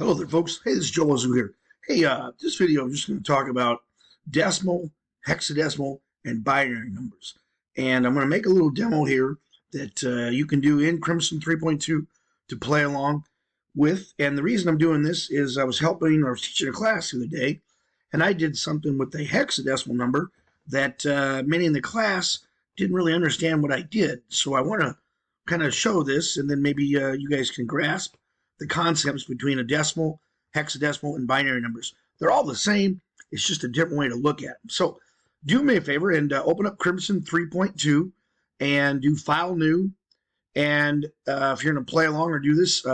Hello there, folks. Hey, this is Joe Wazoo here. Hey, this video I'm just going to talk about decimal, hexadecimal, and binary numbers. And I'm going to make a little demo here that you can do in Crimson 3.2 to play along with. And the reason I'm doing this is I was teaching a class the other day, and I did something with the hexadecimal number that many in the class didn't really understand what I did. So I want to kind of show this, and then maybe you guys can grasp the concepts between a decimal, hexadecimal, and binary numbers. They're all the same. It's just a different way to look at them. So do me a favor and open up Crimson 3.2 and do File New. And if you're going to play along or do this,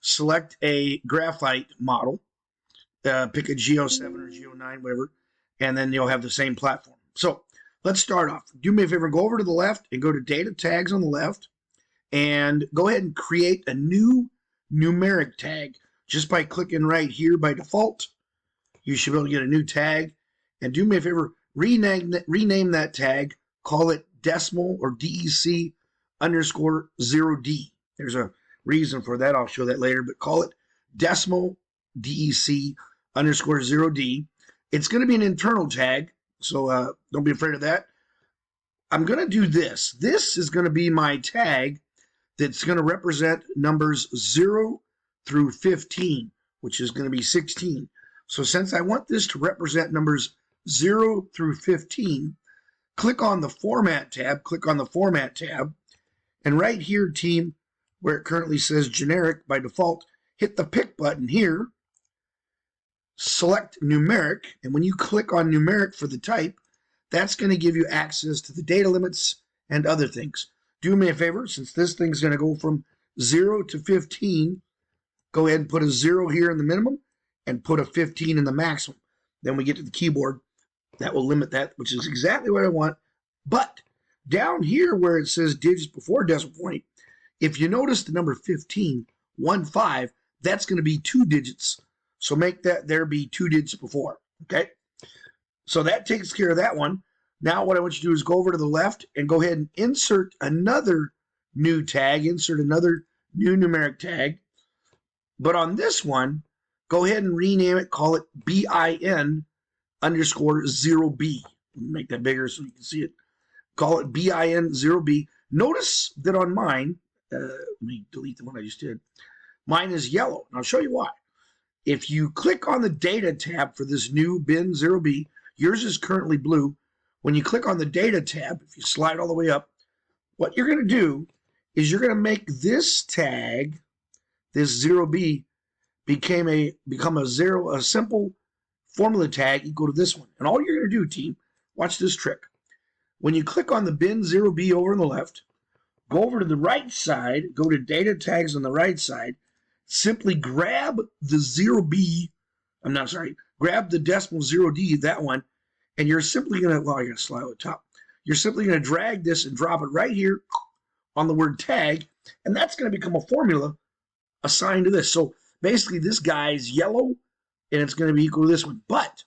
select a graphite model. Pick a G07 or G09, whatever, and then you'll have the same platform. So let's start off. Do me a favor, go over to the left and go to Data Tags on the left, and go ahead and create a new numeric tag just by clicking right here. By default, you should be able to get a new tag. And do me a favor, rename that tag, call it decimal or DEC underscore 0D. There's a reason for that, I'll show that later, but call it decimal DEC underscore 0D. It's going to be an internal tag, so don't be afraid of that. I'm going to do this. This is going to be my tag that's going to represent numbers 0 through 15, which is going to be 16. So since I want this to represent numbers 0 through 15, click on the Format tab, and right here, team, where it currently says Generic by default, hit the Pick button here, select Numeric, and when you click on Numeric for the type, that's going to give you access to the data limits and other things. Do me a favor, since this thing's going to go from 0 to 15, go ahead and put a 0 here in the minimum and put a 15 in the maximum. Then we get to the keyboard. That will limit that, which is exactly what I want. But down here where it says digits before decimal point, if you notice the number 15, 1-5, that's going to be 2 digits. So make that there be 2 digits before, okay? So that takes care of that one. Now what I want you to do is go over to the left and go ahead and insert another new tag, insert another new numeric tag. But on this one, go ahead and rename it, call it BIN underscore 0B. Make that bigger so you can see it. Call it BIN 0B. Notice that on mine, let me delete the one I just did. Mine is yellow, and I'll show you why. If you click on the Data tab for this new BIN 0B, yours is currently blue. When you click on the Data tab, if you slide all the way up, what you're going to do is you're going to make this tag, this 0B, become a simple formula tag equal to this one. And all you're going to do, team, watch this trick. When you click on the bin 0B over on the left, go over to the right side, go to Data Tags on the right side, simply grab the 0B, grab the decimal 0D, that one, and you're simply going to, well, I got to slide on the top. You're simply going to drag this and drop it right here on the word tag, and that's going to become a formula assigned to this. So basically this guy is yellow, and it's going to be equal to this one. But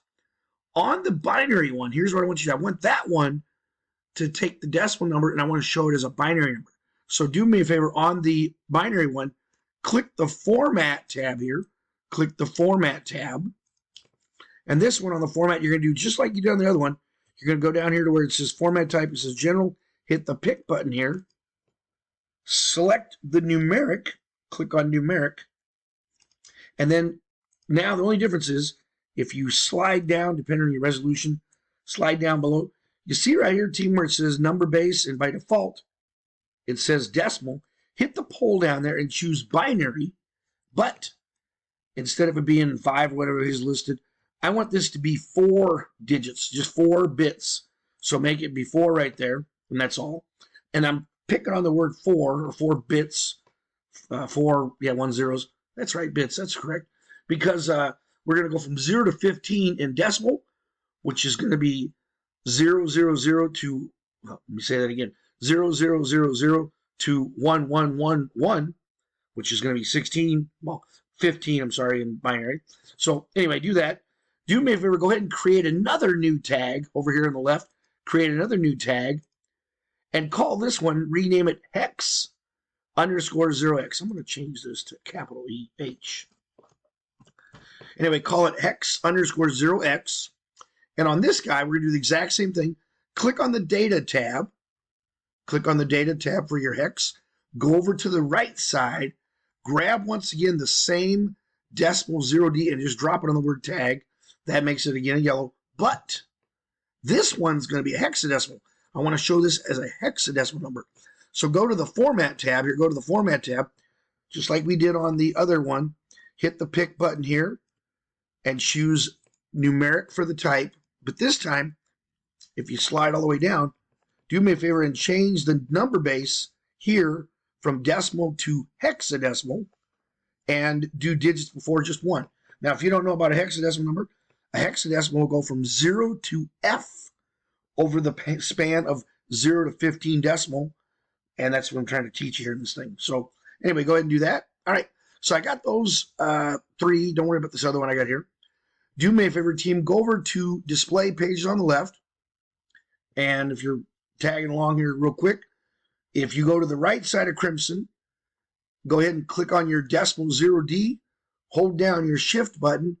on the binary one, here's what I want you to do. I want that one to take the decimal number, and I want to show it as a binary number. So do me a favor, on the binary one, click the Format tab here. Click the Format tab. And this one on the format, you're going to do just like you did on the other one. You're going to go down here to where it says Format Type. It says General. Hit the Pick button here. Select the numeric. Click on Numeric. And then now the only difference is if you slide down, depending on your resolution, slide down below. You see right here, team, where it says Number Base, and by default, it says Decimal. Hit the pull down there and choose Binary. But instead of it being 5 or whatever it is listed, I want this to be 4 digits, just 4 bits. So make it be 4 right there, and that's all. And I'm picking on the word 4, or 4 bits. 4, yeah, 1 zeros. That's right, bits, that's correct. Because we're going to go from 0 to 15 in decimal, which is going to be 0, 0, 0 to, well, let me say that again, 0, 0, 0, 0 to 1, 1, 1, 1, which is going to be 16, well, 15, I'm sorry, in binary. So anyway, do that. Do me a favor, go ahead and create another new tag over here on the left. Create another new tag and call this one, rename it hex underscore 0x. I'm going to change this to capital EH. Anyway, call it hex underscore 0x. And on this guy, we're going to do the exact same thing. Click on the data tab. Click on the data tab for your hex. Go over to the right side. Grab once again the same decimal 0D and just drop it on the word tag. That makes it again a yellow. But this one's going to be a hexadecimal. I want to show this as a hexadecimal number. So go to the Format tab here. Go to the Format tab, just like we did on the other one. Hit the pick button here and choose numeric for the type. But this time, if you slide all the way down, do me a favor and change the number base here from decimal to hexadecimal and do digits before just 1. Now, if you don't know about a hexadecimal number, a hexadecimal will go from 0 to F over the span of 0 to 15 decimal, and that's what I'm trying to teach you here in this thing. So anyway, go ahead and do that. All right, so I got those 3. Don't worry about this other one I got here. Do me a favor, team, go over to display pages on the left, and if you're tagging along here real quick, if you go to the right side of Crimson, go ahead and click on your decimal 0D, hold down your shift button,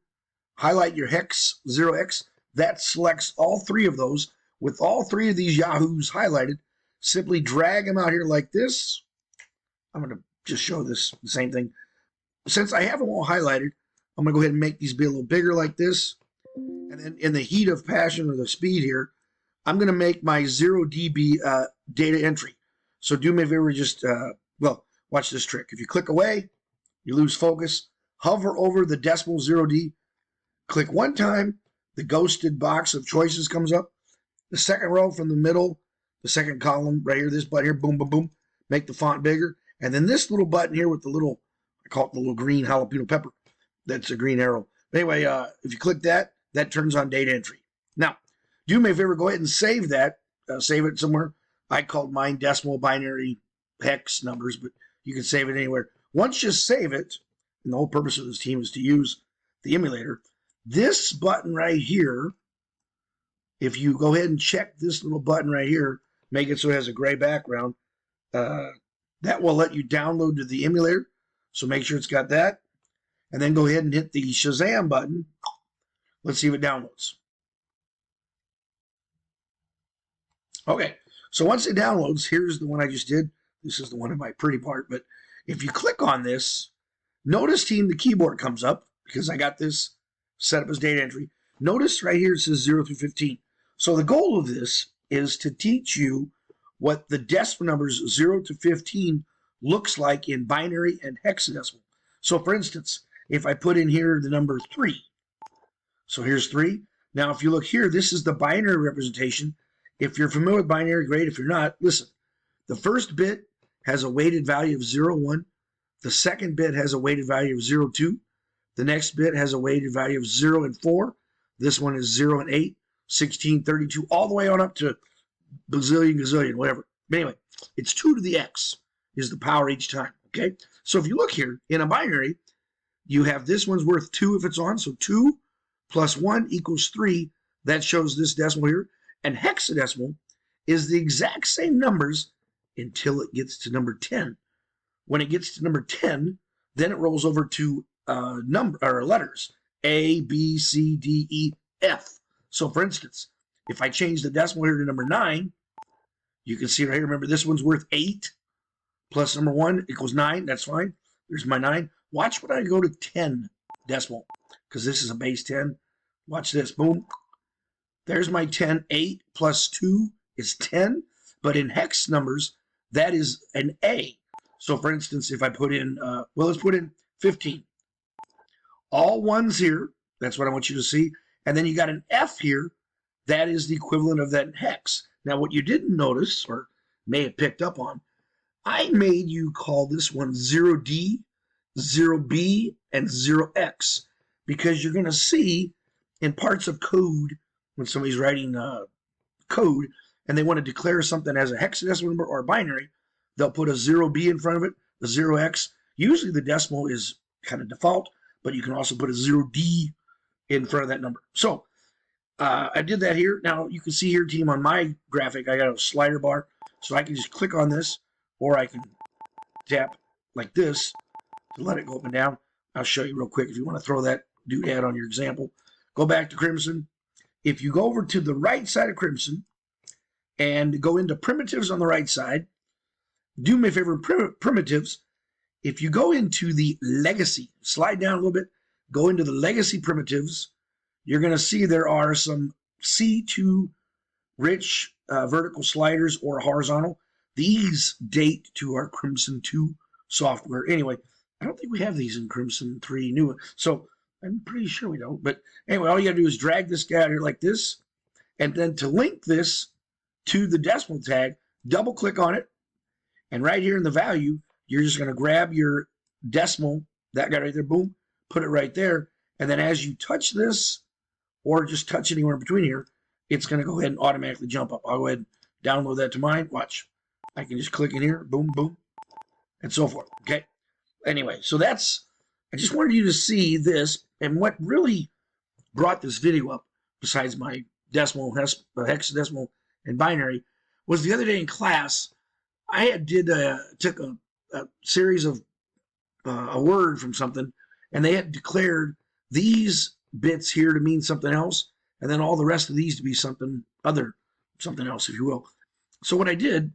highlight your hex 0x. That selects all 3 of those. With all 3 of these Yahoos highlighted, simply drag them out here like this. I'm going to just show this the same thing. Since I have them all highlighted, I'm going to go ahead and make these be a little bigger like this. And then in the heat of passion or the speed here, I'm going to make my 0dB data entry. So do me a favor, just, well, watch this trick. If you click away, you lose focus. Hover over the decimal 0D. Click one time, the ghosted box of choices comes up. The second row from the middle, the second column right here, this button here, boom, boom, boom. Make the font bigger. And then this little button here with the little, I call it the little green jalapeno pepper. That's a green arrow. But anyway, if you click that, that turns on data entry. Now, do me a favor, go ahead and save that. Save it somewhere. I called mine decimal, binary, hex numbers, but you can save it anywhere. Once you save it, and the whole purpose of this team is to use the emulator, this button right here, if you go ahead and check this little button right here, make it so it has a gray background, that will let you download to the emulator. So make sure it's got that. And then go ahead and hit the Shazam button. Let's see if it downloads. Okay, so once it downloads, here's the one I just did. This is the one in my pretty part. But if you click on this, notice, team, the keyboard comes up because I got this set up as data entry. Notice right here it says 0 through 15. So the goal of this is to teach you what the decimal numbers 0 to 15 looks like in binary and hexadecimal. So for instance, if I put in here the number 3, so here's 3. Now if you look here, this is the binary representation. If you're familiar with binary, great. If you're not, listen. The first bit has a weighted value of 0, 1. The second bit has a weighted value of 0, 2. The next bit has a weighted value of 0 and 4. This one is 0 and 8, 16, 32, all the way on up to bazillion, gazillion, whatever. But anyway, it's 2 to the x is the power each time, okay? So if you look here, in a binary, you have this one's worth 2 if it's on, so 2 plus 1 equals 3. That shows this decimal here. And hexadecimal is the exact same numbers until it gets to number 10. When it gets to number 10, then it rolls over to letters A, B, C, D, E, F. So for instance, if I change the decimal here to number 9, you can see right here, remember this one's worth 8 plus number 1 equals 9. That's fine. There's my 9. Watch when I go to 10 decimal, because this is a base 10. Watch this. Boom. There's my 10. 8 plus 2 is 10. But in hex numbers, that is an A. So for instance, if I put in, well, let's put in 15. All ones here. That's what I want you to see. And then you got an F here. That is the equivalent of that hex. Now, what you didn't notice, or may have picked up on, I made you call this one 0D, 0B, and 0X, because you're going to see in parts of code, when somebody's writing code, and they want to declare something as a hexadecimal number or a binary, they'll put a 0B in front of it, a 0X. Usually the decimal is kind of default, but you can also put a 0D in front of that number. So I did that here. Now you can see here, team, on my graphic, I got a slider bar, so I can just click on this, or I can tap like this to let it go up and down. I'll show you real quick if you want to throw that do that on your example. Go back to Crimson. If you go over to the right side of Crimson and go into primitives on the right side, do me a favor, primitives. If you go into the legacy, slide down a little bit, go into the legacy primitives, you're going to see there are some C2 rich vertical sliders or horizontal. These date to our Crimson 2 software. Anyway, I don't think we have these in Crimson 3 new. So I'm pretty sure we don't. But anyway, all you got to do is drag this guy out here like this. And then to link this to the decimal tag, double click on it. And right here in the value, you're just going to grab your decimal, that guy right there, boom, put it right there. And then as you touch this, or just touch anywhere in between here, it's going to go ahead and automatically jump up. I'll go ahead and download that to mine. Watch. I can just click in here, boom, boom, and so forth. Okay. Anyway, so that's, I just wanted you to see this. And what really brought this video up, besides my decimal, hexadecimal, and binary, was the other day in class, I took a series of a word from something, and they had declared these bits here to mean something else, and then all the rest of these to be something else, if you will. So what I did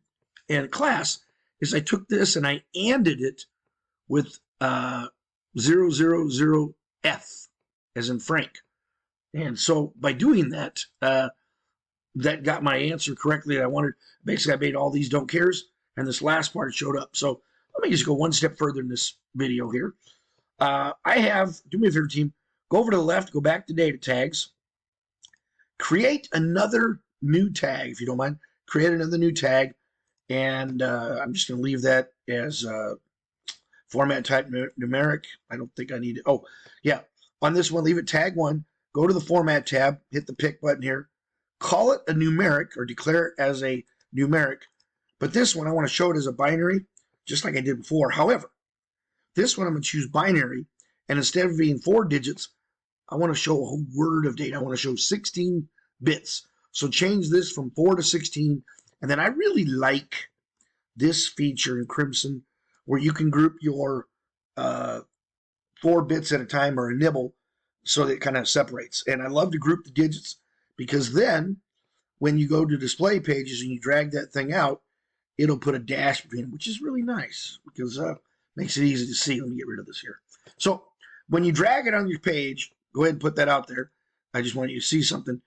in class is I took this and I ANDed it with 000F, as in Frank. And so by doing that, that got my answer correctly that I wanted. Basically, I made all these don't cares, and this last part showed up. So let me just go one step further in this video here. Do me a favor, team, go over to the left, go back to data tags, create another new tag, if you don't mind. Create another new tag, and I'm just going to leave that as format type numeric. I don't think I need it. Oh, yeah. On this one, leave it tag 1. Go to the format tab, hit the pick button here. Call it a numeric or declare it as a numeric. But this one, I want to show it as a binary, just like I did before. However, this one I'm going to choose binary, and instead of being 4 digits, I want to show a whole word of data. I want to show 16 bits. So change this from 4 to 16. And then I really like this feature in Crimson where you can group your 4 bits at a time, or a nibble, so that it kind of separates. And I love to group the digits, because then when you go to display pages and you drag that thing out, it'll put a dash between them, which is really nice because makes it easy to see. Let me get rid of this here. So when you drag it on your page, go ahead and put that out there. I just want you to see something.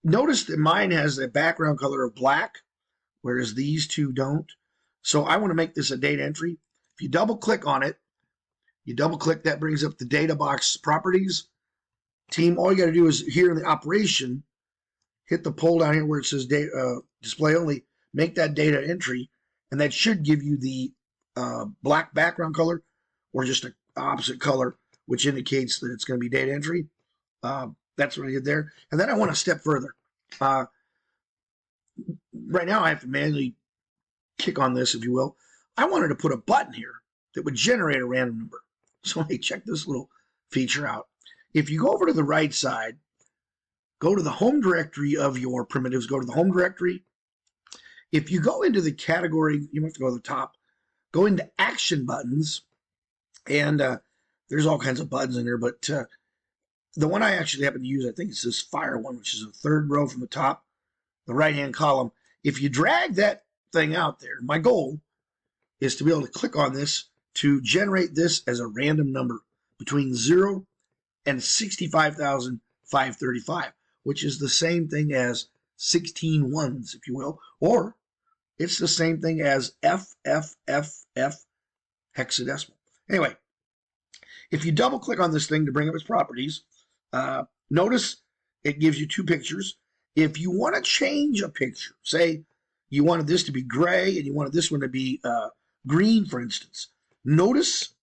Notice that mine has a background color of black, whereas these two don't. So I want to make this a data entry. If you double click on it, that brings up the data box properties. Team, all you got to do is here in the operation, hit the pull down here where it says data, display only, make that data entry, and that should give you the black background color, or just an opposite color, which indicates that it's going to be data entry. That's what I did there. And then I want to step further. Right now I have to manually kick on this, if you will. I wanted to put a button here that would generate a random number. So hey, check this little feature out. If you go over to the right side, go to the home directory of your primitives, go to the home directory. If you go into the category, you have to go to the top, go into action buttons, and there's all kinds of buttons in there, but the one I actually happen to use, I think it's this fire one, which is the 3rd row from the top, the right-hand column. If you drag that thing out there, my goal is to be able to click on this to generate this as a random number between 0 and 65,535, which is the same thing as 16 ones, if you will, or it's the same thing as FFFF hexadecimal. Anyway, if you double click on this thing to bring up its properties, notice it gives you 2 pictures. If you want to change a picture, say you wanted this to be gray and you wanted this one to be green, for instance, notice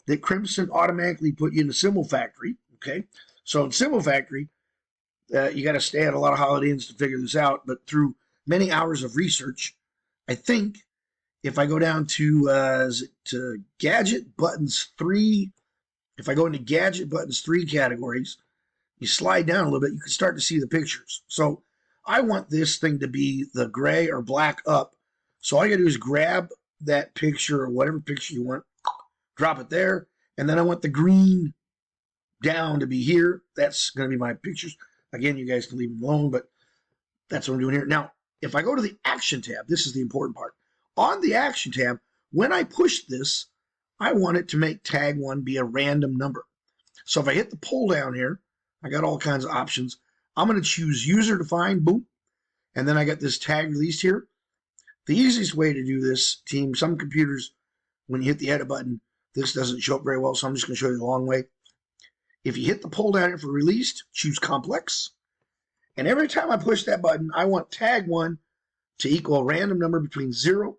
that Crimson automatically put you in the symbol factory. Okay, so in symbol factory, you got to stay at a lot of Holiday Inns to figure this out, but through many hours of research, I think if I go down to gadget buttons 3, if I go into gadget buttons 3 categories, you slide down a little bit, you can start to see the pictures. So I want this thing to be the gray or black up. So all you gotta do is grab that picture or whatever picture you want, drop it there, and then I want the green down to be here. That's going to be my pictures. Again, you guys can leave them alone, but that's what I'm doing here. Now, if I go to the Action tab, this is the important part. On the Action tab, when I push this, I want it to make tag 1 be a random number. So if I hit the pull down here, I got all kinds of options. I'm going to choose user defined, boom, and then I got this tag released here. The easiest way to do this, team, some computers, when you hit the edit button, this doesn't show up very well, so I'm just going to show you the long way. If you hit the pull down here for released, choose complex. And every time I push that button, I want tag 1 to equal a random number between 0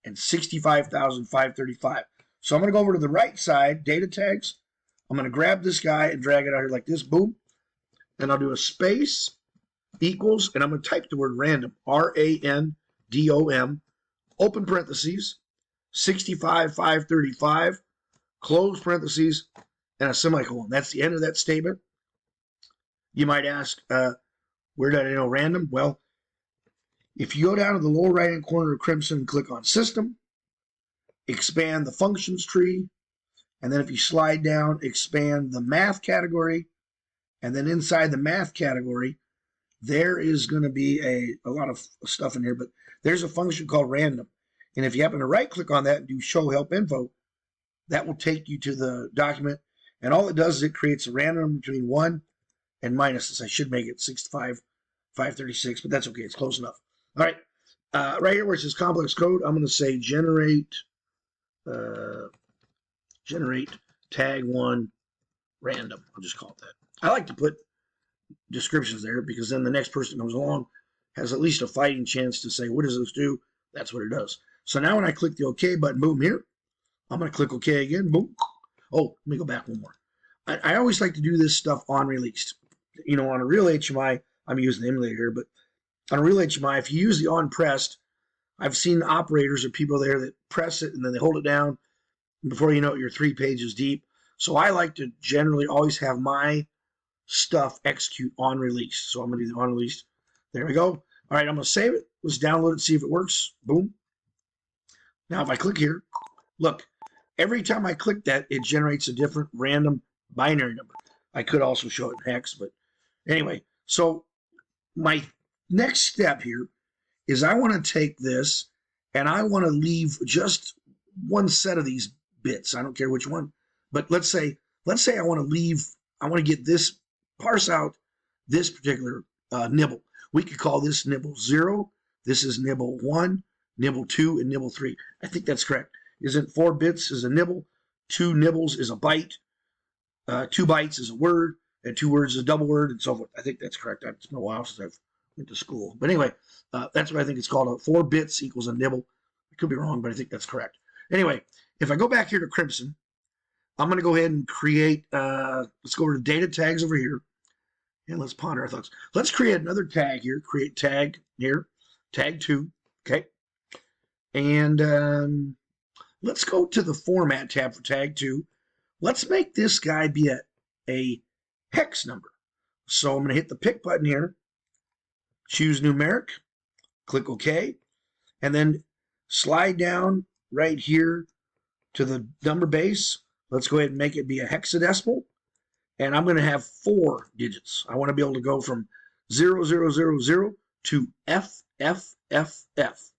and 65,535. So I'm going to go over to the right side, data tags. I'm going to grab this guy and drag it out here like this, boom. And I'll do a space equals, and I'm going to type the word random, R-A-N-D-O-M, open parentheses, 65,535, close parentheses, and a semicolon. That's the end of that statement. You might ask, where did I know random? Well, if you go down to the lower right-hand corner of Crimson and click on System, expand the Functions tree, and then if you slide down, expand the Math category, and then inside the Math category, there is going to be a lot of stuff in here, but there's a function called random. And if you happen to right-click on that and do Show Help Info, that will take you to the document, and all it does is it creates a random between 1 and minus this. I should make it 65,536, but that's okay. It's close enough. All right. Right here where it says complex code, I'm going to say generate tag 1 random. I'll just call it that. I like to put descriptions there because then the next person that comes along has at least a fighting chance to say, what does this do? That's what it does. So now when I click the OK button, boom, here, I'm going to click OK again, boom. Oh, let me go back one more. I always like to do this stuff on released. You know, on a real HMI, I'm using the emulator here, but on a real HMI, if you use the on pressed, I've seen operators or people there that press it and then they hold it down. And before you know it, you're 3 pages deep. So I like to generally always have my stuff execute on release. So I'm going to do the on release. There we go. All right, I'm going to save it. Let's download it, see if it works. Boom. Now if I click here, look, every time I click that, it generates a different random binary number. I could also show it in hex, but anyway. So my next step here is I want to take this and I want to leave just one set of these bits. I don't care which one, but let's say I want to get this, parse out this particular nibble. We could call this nibble 0. This is nibble 1, nibble 2, and nibble 3. I think that's correct. Isn't 4 bits is a nibble, 2 nibbles is a byte, 2 bytes is a word, and 2 words is a double word, and so forth. I think that's correct. It's been a while since I've went to school. But anyway, that's what I think it's called. 4 bits equals a nibble. I could be wrong, but I think that's correct. Anyway, if I go back here to Crimson, I'm going to go ahead and create, let's go over to data tags over here, and let's ponder our thoughts. Let's create another tag here. Create tag here, tag 2, okay? And let's go to the Format tab for tag 2. Let's make this guy be a hex number. So I'm going to hit the pick button here, choose numeric, click OK, and then slide down right here to the number base. Let's go ahead and make it be a hexadecimal. And I'm going to have 4 digits. I want to be able to go from 0000 to FFFF.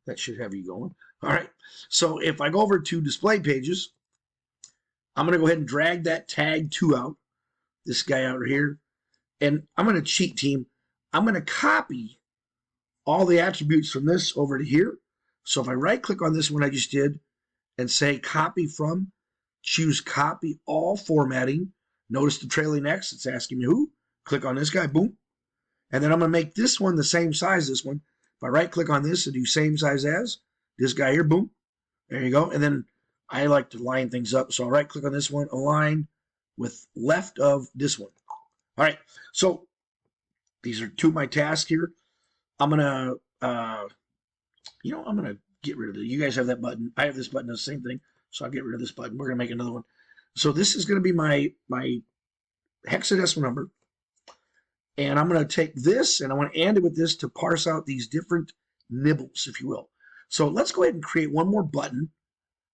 That should have you going. All right. So if I go over to display pages, I'm going to go ahead and drag that tag 2 out, this guy out here. And I'm going to cheat, team. I'm going to copy all the attributes from this over to here. So if I right click on this one I just did and say copy from, choose copy all formatting. Notice the trailing X, it's asking me who. Click on this guy, boom. And then I'm going to make this one the same size as this one. If I right click on this and do same size as this guy here, boom. There you go. And then I like to line things up. So I'll right click on this one, align with left of this one. All right. So these are 2 of my tasks here. I'm going to, I'm going to get rid of it. You guys have that button. I have this button, does the same thing. So I'll get rid of this button. We're going to make another one. So this is going to be my hexadecimal number. And I'm going to take this and I want to end it with this to parse out these different nibbles, if you will. So let's go ahead and create one more button.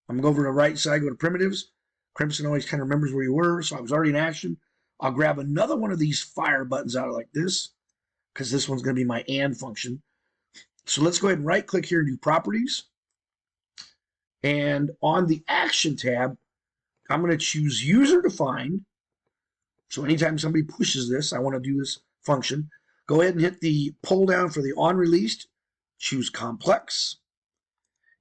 I'm going to go over to the right side, go to primitives, Crimson always kind of remembers where you were, so I was already in action. I'll grab another one of these fire buttons out like this, because this one's going to be my AND function. So let's go ahead and right click here and do properties. And on the action tab, I'm going to choose user defined. So anytime somebody pushes this, I want to do this function. Go ahead and hit the pull down for the on released, choose complex.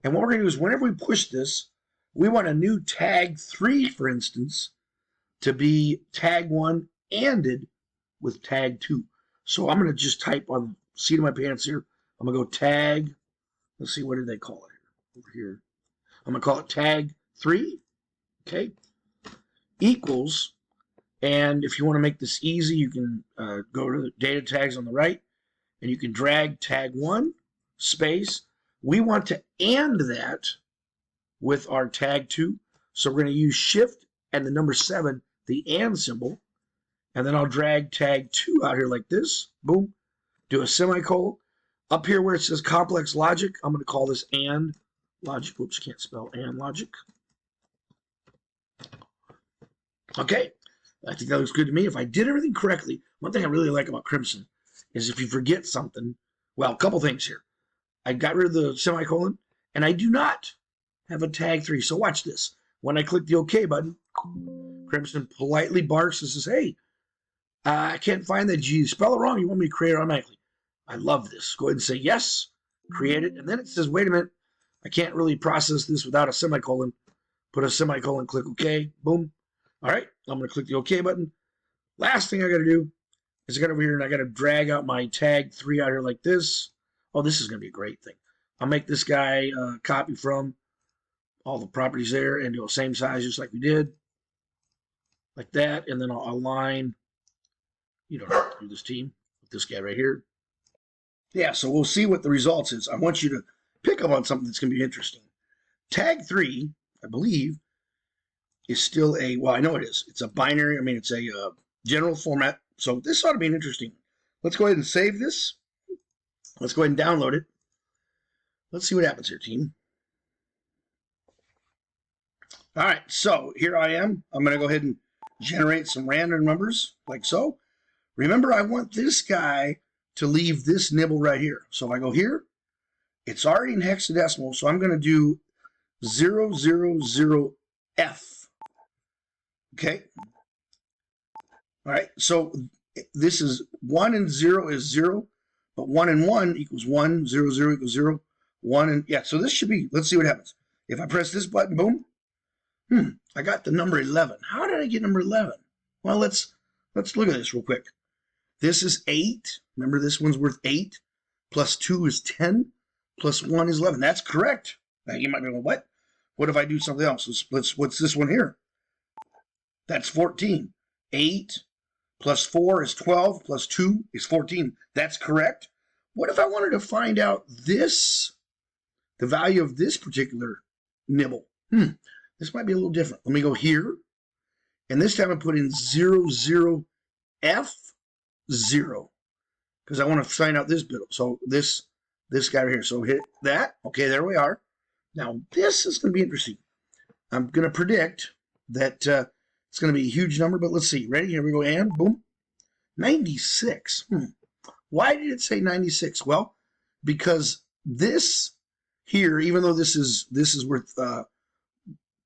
And what we're going to do is whenever we push this, we want a new tag 3, for instance, to be tag 1 ANDed with tag 2. So I'm going to just type on the seat of my pants here. I'm going to go tag, let's see, what did they call it over here? I'm going to call it tag 3, okay, equals, and if you want to make this easy, you can go to the data tags on the right, and you can drag tag 1, space. We want to AND that with our tag 2, so we're going to use shift and the number 7, the AND symbol, and then I'll drag tag 2 out here like this, boom, do a semicolon. Up here where it says complex logic, I'm going to call this AND logic. Whoops, can't spell AND logic. Okay, I think that looks good to me. If I did everything correctly, one thing I really like about Crimson is if you forget something, well, a couple things here. I got rid of the semicolon, and I do not have a tag 3. So watch this. When I click the OK button, Crimson politely barks and says, hey, I can't find that G. Spell it wrong. You want me to create it automatically. I love this. Go ahead and say yes, create it. And then it says, wait a minute, I can't really process this without a semicolon. Put a semicolon, click OK, boom. All right, I'm going to click the OK button. Last thing I got to do is I got over here and I got to drag out my tag 3 out here like this. Oh, this is going to be a great thing. I'll make this guy copy from all the properties there and do the same size just like we did. Like that. And then I'll align, you don't have to do this team with this guy right here. Yeah, so we'll see what the results is. I want you to pick up on something that's going to be interesting. Tag 3, I believe, is still a, well, I know it is. It's a binary, I mean, it's a general format. So this ought to be an interesting. Let's go ahead and save this. Let's go ahead and download it. Let's see what happens here, team. All right, so here I am. I'm going to go ahead and generate some random numbers like so. Remember, I want this guy to leave this nibble right here. So if I go here, it's already in hexadecimal, so I'm going to do 000F. Okay. All right, so this is 1 and 0 is 0, but 1 and 1 equals 1, 0, 0 equals 0, 1 and, yeah, so this should be, let's see what happens. If I press this button, boom, I got the number 11. How did I get number 11? Well, let's look at this real quick. This is 8. Remember, this one's worth 8. Plus 2 is 10. Plus 1 is 11. That's correct. Now, you might be going, what? What if I do something else? What's this one here? That's 14. 8 plus 4 is 12. Plus 2 is 14. That's correct. What if I wanted to find out this, the value of this particular nibble? This might be a little different. Let me go here. And this time I put in 00F0 because I want to find out this bit. So this guy right here. So hit that. Okay, there we are. Now this is going to be interesting. I'm going to predict that it's going to be a huge number, but let's see. Ready? Here we go. And boom, 96. Why did it say 96? Well, because this here, even though this is worth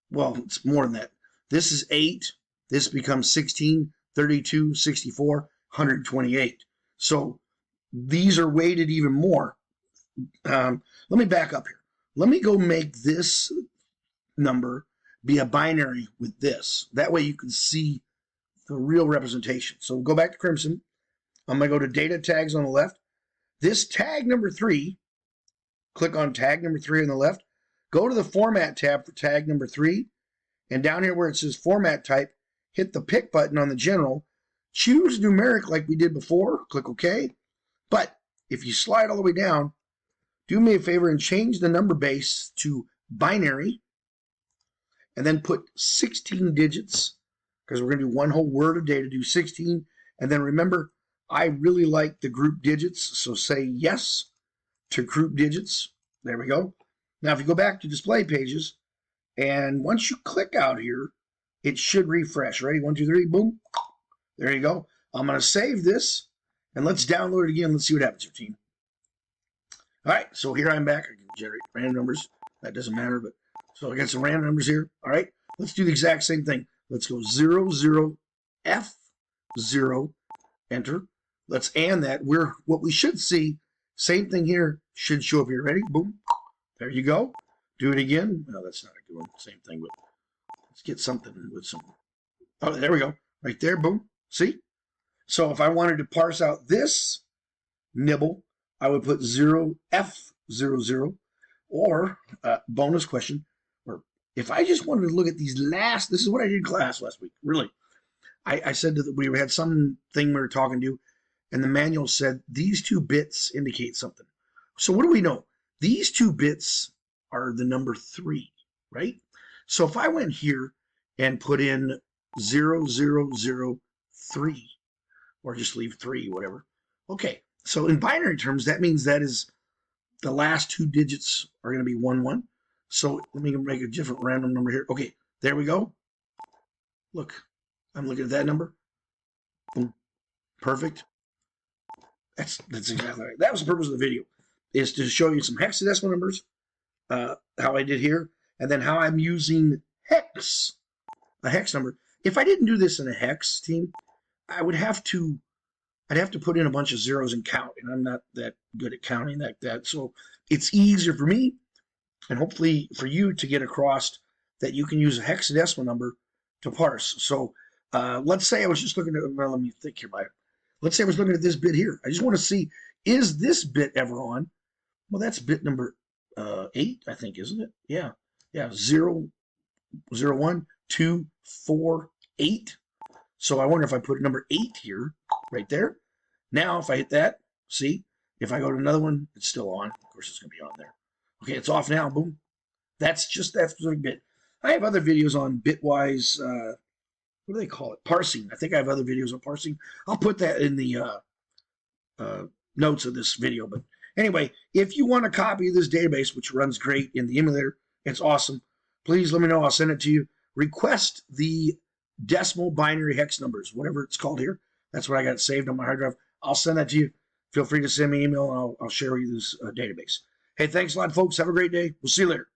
well, it's more than that. This is 8. This becomes 16, 32, 64, 128. So these are weighted even more. Let me back up here. Let me go make this number be a binary with this. That way you can see the real representation. So go back to Crimson. I'm going to go to data tags on the left. This tag number 3, click on tag number 3 on the left. Go to the Format tab for tag number 3, and down here where it says Format Type, hit the Pick button on the General. Choose Numeric like we did before. Click OK. But if you slide all the way down, do me a favor and change the number base to binary, and then put 16 digits, because we're going to do one whole word of data, do 16. And then remember, I really like the group digits, so say yes to group digits. There we go. Now, if you go back to display pages, and once you click out here, it should refresh. Ready? 1, 2, 3, boom. There you go. I'm going to save this, and let's download it again. Let's see what happens here, team. All right, so here I'm back. I can generate random numbers. That doesn't matter, but so I got some random numbers here. All right, let's do the exact same thing. Let's go 0, 0, F, 0, enter. Let's and that. What we should see, same thing here, should show up here. Ready? Boom. There you go. Do it again. No, that's not a good one. Same thing, but let's get something with some. Oh, there we go. Right there. Boom. See? So if I wanted to parse out this nibble, I would put 0, F, 0, 0. Or, bonus question, or if I just wanted to look at these last, this is what I did in class last week, really. I said that we had something we were talking to, and the manual said these 2 bits indicate something. So what do we know? These 2 bits are the number 3, right? So if I went here and put in 0, 0, 0, 3, or just leave 3, whatever. Okay, so in binary terms, that means that is the last 2 digits are going to be 1, 1. So let me make a different random number here. Okay, there we go. Look, I'm looking at that number. Boom. Perfect. That's exactly right. That was the purpose of the video, is to show you some hexadecimal numbers, how I did here, and then how I'm using a hex number. If I didn't do this in a hex, team, I'd have to put in a bunch of zeros and count, and I'm not that good at counting like that. So it's easier for me, and hopefully for you, to get across that you can use a hexadecimal number to parse. So let's say I was just looking at, well, let me think here. Let's say I was looking at this bit here. I just want to see, is this bit ever on? Well, that's bit number 8, I think, isn't it? Yeah. 0, 0, 1, 2, 4, 8. So I wonder if I put number 8 here, right there. Now, if I hit that, see, if I go to another one, it's still on. Of course, it's going to be on there. Okay, it's off now. Boom. That's just that specific bit. I have other videos on bitwise, what do they call it? Parsing. I think I have other videos on parsing. I'll put that in the notes of this video. But anyway, if you want a copy of this database, which runs great in the emulator, it's awesome. Please let me know. I'll send it to you. Request the decimal binary hex numbers, whatever it's called here. That's what I got saved on my hard drive. I'll send that to you. Feel free to send me an email, and I'll share with you this database. Hey, thanks a lot, folks. Have a great day. We'll see you later.